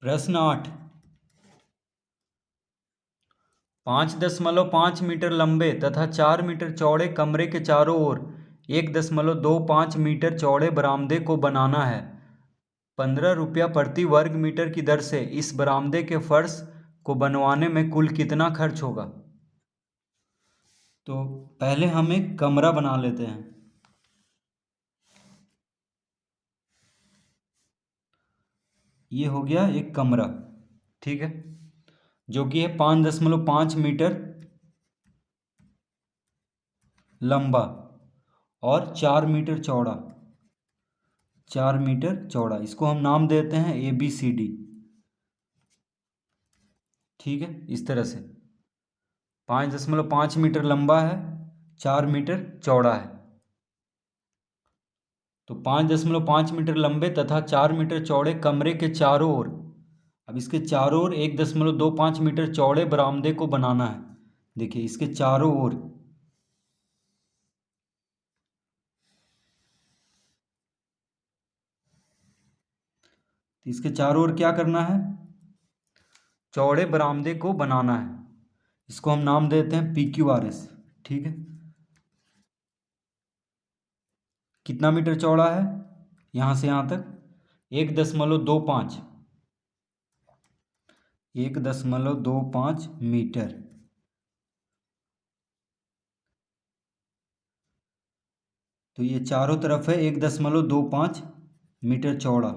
प्रश्न 8। 5.5 मीटर लंबे तथा 4 मीटर चौड़े कमरे के चारों ओर 1.25 मीटर चौड़े बरामदे को बनाना है। 15 रुपया प्रति वर्ग मीटर की दर से इस बरामदे के फर्श को बनवाने में कुल कितना खर्च होगा। तो पहले हम एक कमरा बना लेते हैं। ये हो गया एक कमरा, ठीक है, जो कि है 5.5 मीटर लंबा और 4 मीटर चौड़ा। 4 मीटर चौड़ा, इसको हम नाम देते हैं ABCD। ठीक है, इस तरह से 5.5 मीटर लंबा है, 4 मीटर चौड़ा है। तो 5.5 मीटर लंबे तथा 4 मीटर चौड़े कमरे के चारों ओर, अब इसके चारों ओर 1.25 मीटर चौड़े बरामदे को बनाना है। देखिए इसके चारों ओर, तो इसके चारों ओर क्या करना है, चौड़े बरामदे को बनाना है। इसको हम नाम देते हैं PQRS। ठीक है, कितना मीटर चौड़ा है, यहाँ से यहाँ तक 1.25 मीटर। तो ये चारों तरफ है 1.25 मीटर चौड़ा,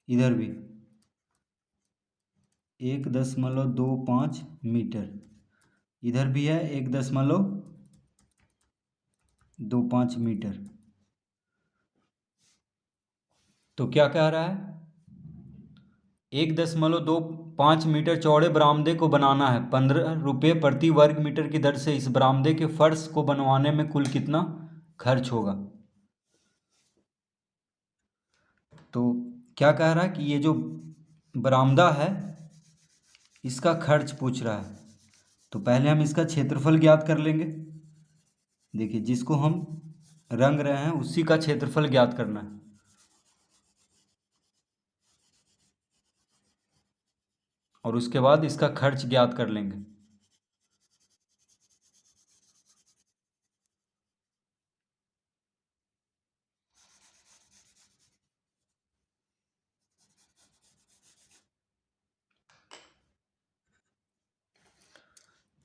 इधर भी 1.25 मीटर, इधर भी है 1.25 मीटर। तो क्या कह रहा है, 1.25 मीटर चौड़े बरामदे को बनाना है। 15 रुपये प्रति वर्ग मीटर की दर से इस बरामदे के फर्श को बनवाने में कुल कितना खर्च होगा। तो क्या कह रहा है कि ये जो बरामदा है इसका खर्च पूछ रहा है। तो पहले हम इसका क्षेत्रफल ज्ञात कर लेंगे। देखिए जिसको हम रंग रहे हैं उसी का क्षेत्रफल ज्ञात करना है। और उसके बाद इसका खर्च ज्ञात कर लेंगे।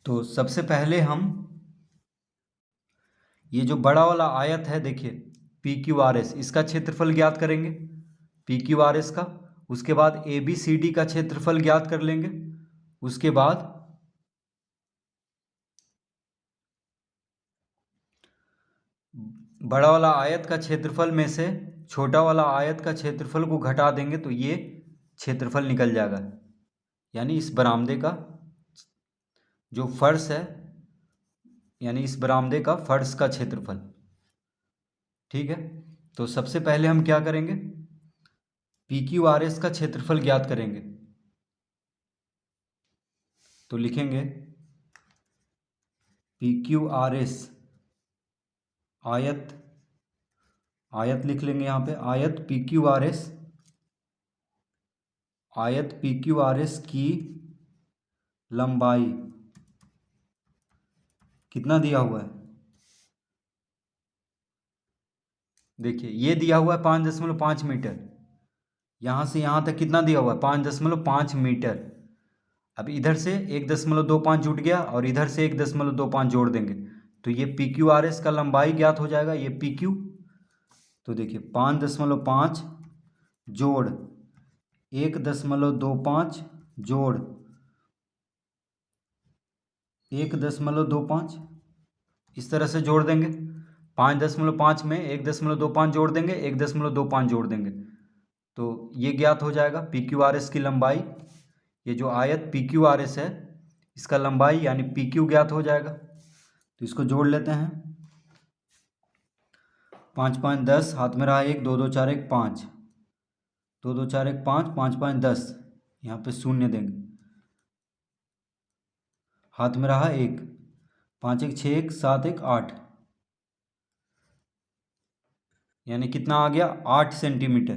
तो सबसे पहले हम ये जो बड़ा वाला आयत है, देखिए PQRS, इसका क्षेत्रफल ज्ञात करेंगे PQRS का। उसके बाद ABCD का क्षेत्रफल ज्ञात कर लेंगे। उसके बाद बड़ा वाला आयत का क्षेत्रफल में से छोटा वाला आयत का क्षेत्रफल को घटा देंगे तो ये क्षेत्रफल निकल जाएगा, यानी इस बरामदे का जो फर्श है, यानी इस बरामदे का फर्श का क्षेत्रफल। ठीक है, तो सबसे पहले हम क्या करेंगे, PQRS का क्षेत्रफल ज्ञात करेंगे। तो लिखेंगे PQRS, आयत, आयत लिख लेंगे यहाँ पे, आयत PQRS की लंबाई कितना दिया हुआ है। देखिए ये दिया हुआ है 5.5 मीटर, यहाँ से यहाँ तक कितना दिया हुआ है 5.5 मीटर। अब इधर से 1.25 जुट गया और इधर से 1.25 जोड़ देंगे तो ये PQRS का लंबाई ज्ञात हो जाएगा, ये PQ। तो देखिए 5.5 जोड़ 1.25 जोड़ 1.25, इस तरह से जोड़ देंगे। 5.5 में 1.25 जोड़ देंगे, 1.25 जोड़ देंगे तो ये ज्ञात हो जाएगा PQRS की लंबाई। ये जो आयत PQRS है इसका लंबाई यानी PQ ज्ञात हो जाएगा। तो इसको जोड़ लेते हैं। 5 5 10, हाथ में रहा 1, 2 2 4 1 5, 2 2 4 1 5, 5 5 10, यहाँ पे शून्य देंगे। हाथ में रहा 1, 5 1 6 1 7 1 8, यानी कितना आ गया 8 सेंटीमीटर,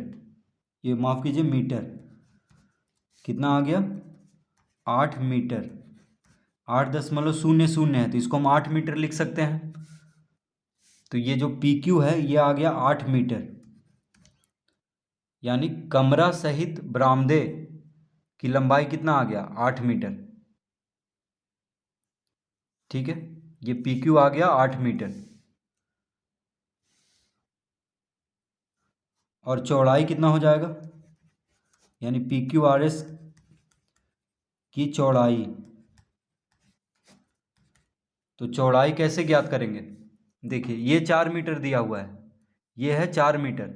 ये माफ़ कीजिए मीटर, कितना आ गया 8 मीटर, 8.00 है तो इसको हम 8 मीटर लिख सकते हैं। तो ये जो पी क्यू है ये आ गया 8 मीटर, यानी कमरा सहित बरामदे की लंबाई कितना आ गया 8 मीटर। ठीक है, ये पी क्यू आ गया 8 मीटर। और चौड़ाई कितना हो जाएगा, यानी पी क्यू आर एस की चौड़ाई, तो चौड़ाई कैसे ज्ञात करेंगे। देखिए ये 4 मीटर दिया हुआ है, ये है 4 मीटर,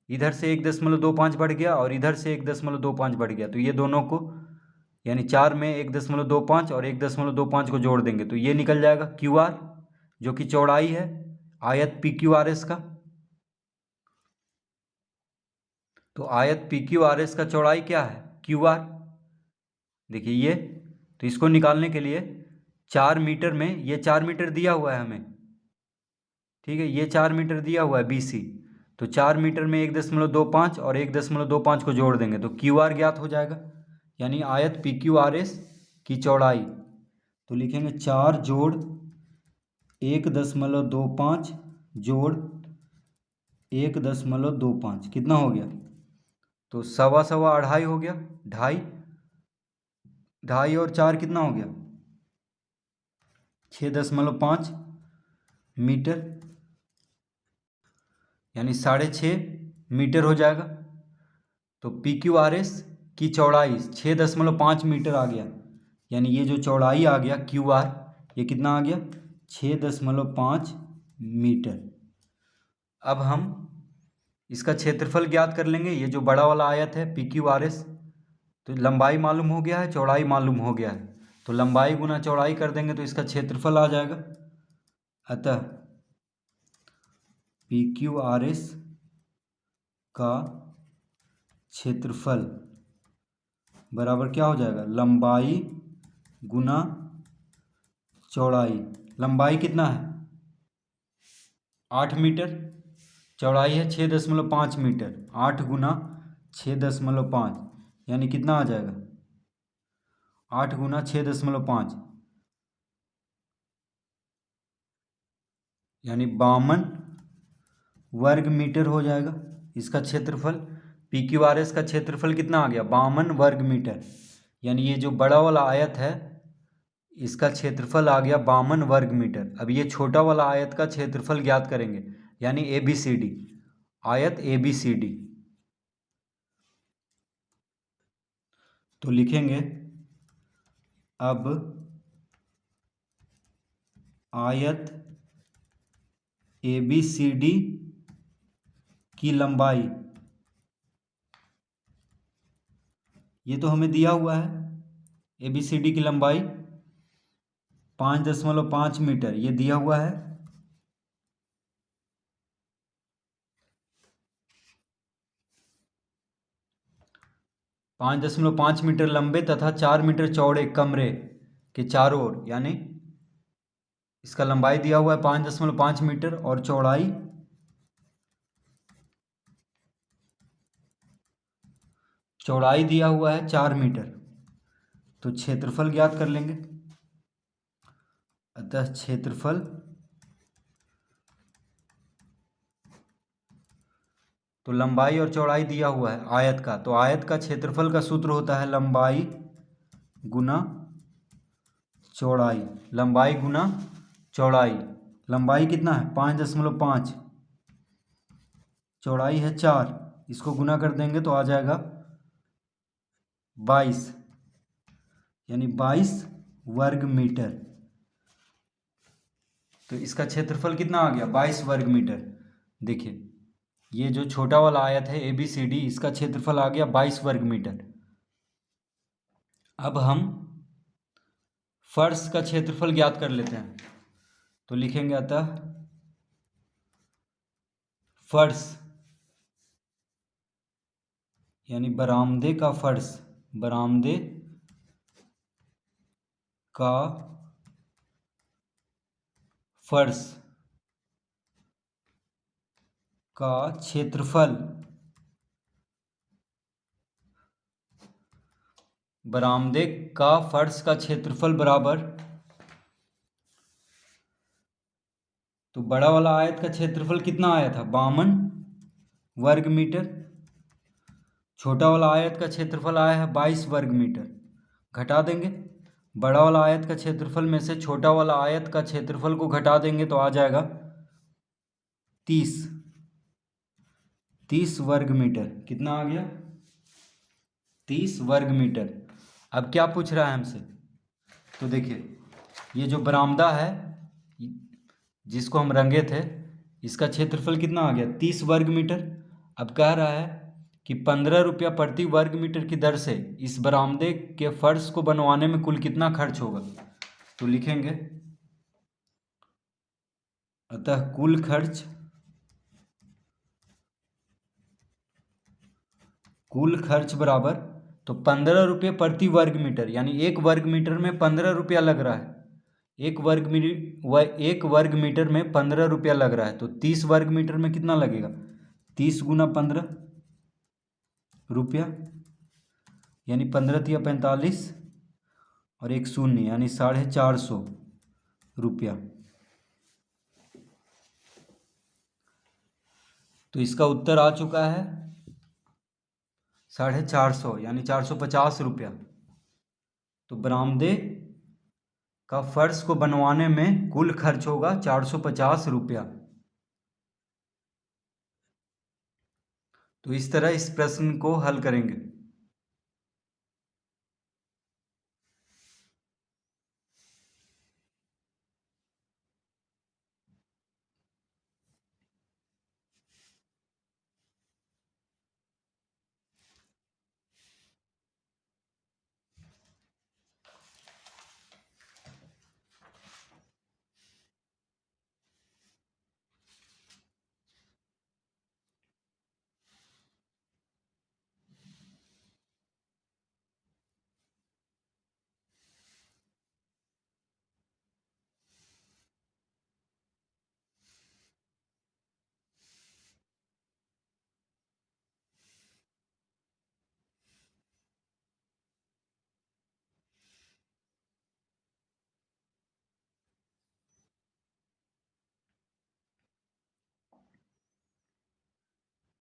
इधर से 1.25 बढ़ गया और इधर से 1.25 बढ़ गया, तो ये दोनों को यानी 4 में 1.25 और 1.25 को जोड़ देंगे तो ये निकल जाएगा क्यू आर, जो कि चौड़ाई है आयत पी क्यू आर एस का। तो आयत पी क्यू आर एस का चौड़ाई क्या है क्यू आर। देखिए ये, तो इसको निकालने के लिए 4 मीटर में, ये 4 मीटर दिया हुआ है हमें, ठीक है, ये 4 मीटर दिया हुआ है बी सी, तो 4 मीटर में 1.25 और 1.25 को जोड़ देंगे तो क्यू आर ज्ञात हो जाएगा, यानी आयत पी क्यू आर एस की चौड़ाई। तो लिखेंगे 4 जोड़ 1.25 जोड़ 1.25 कितना हो गया, तो सवा सवा अढ़ाई हो गया, ढाई, ढाई और 4 कितना हो गया 6.5 मीटर, यानी 6.5 मीटर हो जाएगा। तो पी क्यू आर एस की चौड़ाई 6.5 मीटर आ गया, यानी ये जो चौड़ाई आ गया क्यू आर, ये कितना आ गया 6.5 मीटर। अब हम इसका क्षेत्रफल ज्ञात कर लेंगे, ये जो बड़ा वाला आयत है पी क्यू आर एस, तो लंबाई मालूम हो गया है, चौड़ाई मालूम हो गया है, तो लंबाई गुना चौड़ाई कर देंगे तो इसका क्षेत्रफल आ जाएगा। अतः पी क्यू आर एस का क्षेत्रफल बराबर क्या हो जाएगा, लंबाई गुना चौड़ाई। लंबाई कितना है 8 मीटर, चौड़ाई है 6.5 मीटर, 8 गुना 6.5 यानी कितना आ जाएगा 8 गुना 6.5 यानी 52 वर्ग मीटर हो जाएगा इसका क्षेत्रफल। पी क्यू आर एस का क्षेत्रफल कितना आ गया 52 वर्ग मीटर, यानी ये जो बड़ा वाला आयत है इसका क्षेत्रफल आ गया 52 वर्ग मीटर। अब ये छोटा वाला आयत का क्षेत्रफल ज्ञात करेंगे, यानी ए बी सी डी, आयत ए बी सी डी। तो लिखेंगे अब आयत ए बी सी डी की लंबाई, ये तो हमें दिया हुआ है ए बी सी डी की लंबाई 5.5 मीटर, ये दिया हुआ है। पाँच 5.5 मीटर लंबे तथा 4 मीटर चौड़े कमरे के चारों ओर, यानी इसका लंबाई दिया हुआ है 5.5 मीटर और चौड़ाई दिया हुआ है 4 मीटर। तो क्षेत्रफल ज्ञात कर लेंगे। अतः क्षेत्रफल तो लंबाई और चौड़ाई दिया हुआ है आयत का, तो आयत का क्षेत्रफल का सूत्र होता है लंबाई गुना चौड़ाई, लंबाई गुना चौड़ाई। लंबाई कितना है 5.5, चौड़ाई है 4, इसको गुना कर देंगे तो आ जाएगा 22, यानी 22 वर्ग मीटर। तो इसका क्षेत्रफल कितना आ गया 22 वर्ग मीटर। देखिए ये जो छोटा वाला आयत है ए बी सी डी, इसका क्षेत्रफल आ गया 22 वर्ग मीटर। अब हम फर्श का क्षेत्रफल ज्ञात कर लेते हैं, तो लिखेंगे अतः फर्श यानी बरामदे का फर्श, बरामदे का फर्श का क्षेत्रफल बरामदे का फर्श का क्षेत्रफल बराबर, तो बड़ा वाला आयत का क्षेत्रफल कितना आया था 52 वर्ग मीटर, छोटा वाला आयत का क्षेत्रफल आया है 22 वर्ग मीटर। घटा देंगे, बड़ा वाला आयत का क्षेत्रफल में से छोटा वाला आयत का क्षेत्रफल को घटा देंगे तो आ जाएगा 30 वर्ग मीटर। कितना आ गया 30 वर्ग मीटर। अब क्या पूछ रहा है हमसे, तो देखिए ये जो बरामदा है जिसको हम रंगे थे, इसका क्षेत्रफल कितना आ गया 30 वर्ग मीटर। अब कह रहा है कि 15 रुपया प्रति वर्ग मीटर की दर से इस बरामदे के फर्श को बनवाने में कुल कितना खर्च होगा। तो लिखेंगे अतः कुल खर्च बराबर, तो 15 रुपये प्रति वर्ग मीटर, यानी एक वर्ग मीटर में 15 रुपया लग रहा है। एक वर्ग मीटर में 15 रुपया लग रहा है, तो 30 वर्ग मीटर में कितना लगेगा 30 गुना 15 रुपया, यानी 15 तिया 45 और एक शून्य, यानी 450 रुपया। तो इसका उत्तर आ चुका है 450, यानी 450 रुपया। तो बरामदे का फर्श को बनवाने में कुल खर्च होगा 450 रुपया। तो इस तरह इस प्रश्न को हल करेंगे।